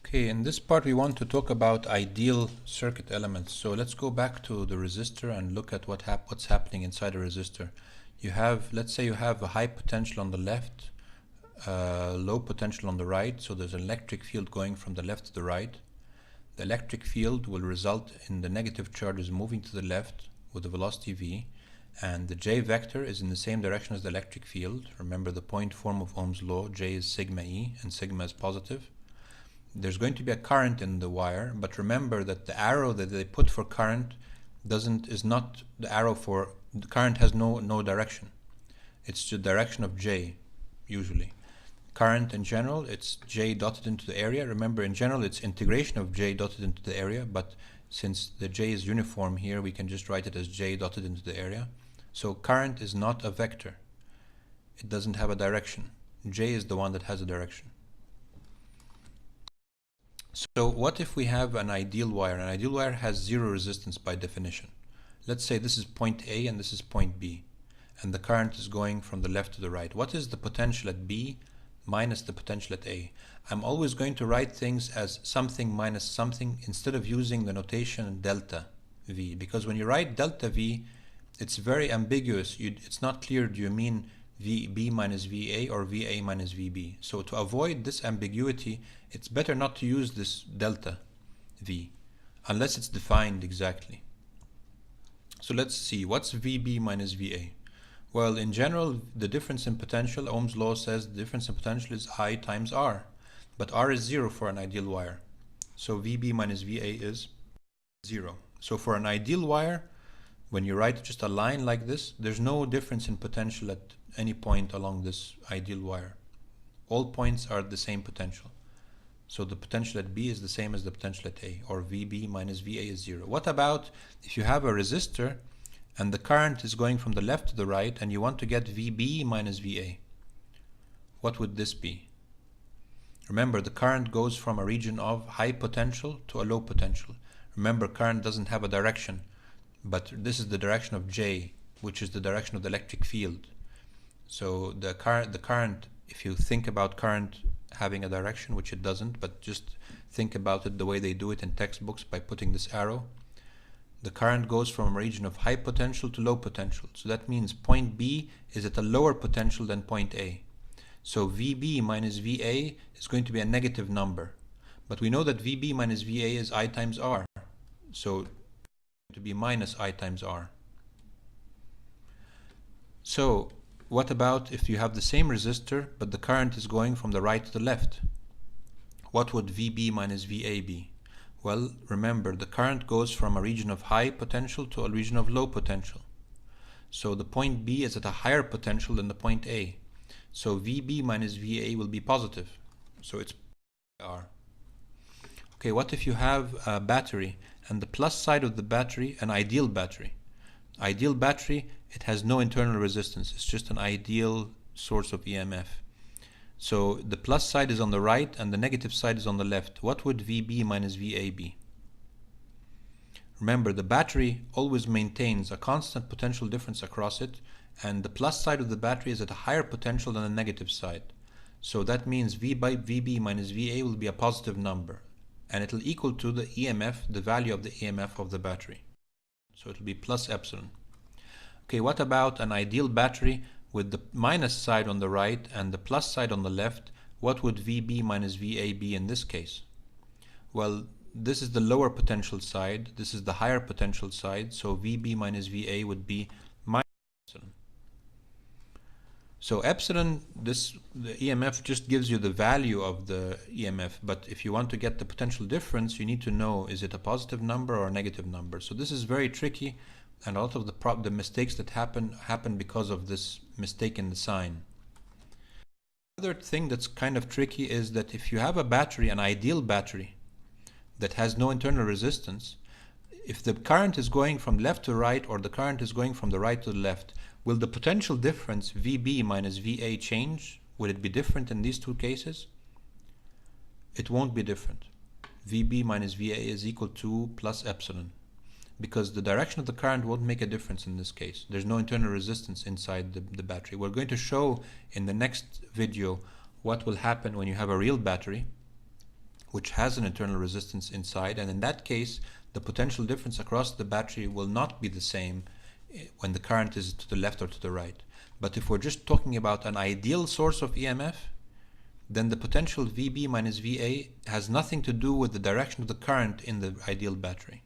Okay, in this part we want to talk about ideal circuit elements. So let's go back to the resistor and look at what's happening inside a resistor. Let's say you have a high potential on the left, low potential on the right. So there's an electric field going from the left to the right. The electric field will result in the negative charges moving to the left with the velocity v, and the J vector is in the same direction as the electric field. Remember the point form of Ohm's law, J is sigma E and sigma is positive. There's going to be a current in the wire, but remember that the arrow that they put for current is not the arrow for the current, has no direction. It's the direction of J usually. Current in general, it's J dotted into the area. Remember, in general it's integration of J dotted into the area, but since the J is uniform here, we can just write it as J dotted into the area. So current is not a vector. It doesn't have a direction. J is the one that has a direction. So what if we have an ideal wire? An ideal wire has zero resistance by definition. Let's say this is point A and this is point B, and the current is going from the left to the right. What is the potential at B minus the potential at A? I'm always going to write things as something minus something instead of using the notation delta V, because when you write delta V, it's very ambiguous. It's not clear, do you mean VB minus VA or VA minus VB? So to avoid this ambiguity, it's better not to use this delta V unless it's defined exactly. So let's see, what's VB minus VA? Well, in general, the difference in potential, Ohm's law says the difference in potential is I times R, but R is 0 for an ideal wire. So VB minus VA is 0. So for an ideal wire, when you write just a line like this, there's no difference in potential at any point along this ideal wire. All points are the same potential. So the potential at B is the same as the potential at A, or VB minus VA is 0. What about if you have a resistor and the current is going from the left to the right and you want to get VB minus VA? What would this be? Remember, the current goes from a region of high potential to a low potential. Remember, current doesn't have a direction, but this is the direction of J, which is the direction of the electric field. So the current, if you think about current having a direction, which it doesn't, but just think about it the way they do it in textbooks by putting this arrow. The current goes from a region of high potential to low potential. So that means point B is at a lower potential than point A. So VB minus VA is going to be a negative number. But we know that VB minus VA is I times R. So it's going to be minus I times R. So what about if you have the same resistor, but the current is going from the right to the left? What would VB minus VA be? Well, remember, the current goes from a region of high potential to a region of low potential. So the point B is at a higher potential than the point A. So VB minus VA will be positive. So it's R. Okay, what if you have a battery and the plus side of the battery, an ideal battery? Ideal battery, it has no internal resistance. It's just an ideal source of EMF. So the plus side is on the right and the negative side is on the left. What would VB minus VA be? Remember, the battery always maintains a constant potential difference across it, and the plus side of the battery is at a higher potential than the negative side. So that means VB minus VA will be a positive number, and it will equal to the EMF, the value of the EMF of the battery. So it will be plus epsilon. Okay, what about an ideal battery with the minus side on the right and the plus side on the left? What would VB minus VA be in this case? Well, this is the lower potential side, this is the higher potential side, so VB minus VA would be minus epsilon. So epsilon, the EMF just gives you the value of the EMF, but if you want to get the potential difference, you need to know, is it a positive number or a negative number? So this is very tricky, and a lot of the mistakes that happen because of this mistake in the sign. Another thing that's kind of tricky is that if you have a battery, an ideal battery, that has no internal resistance, if the current is going from left to right or the current is going from the right to the left, will the potential difference VB minus VA change? Would it be different in these two cases? It won't be different. VB minus VA is equal to plus epsilon, because the direction of the current won't make a difference in this case. There's no internal resistance inside the battery. We're going to show in the next video what will happen when you have a real battery which has an internal resistance inside, and in that case the potential difference across the battery will not be the same when the current is to the left or to the right. But if we're just talking about an ideal source of EMF, then the potential VB minus VA has nothing to do with the direction of the current in the ideal battery.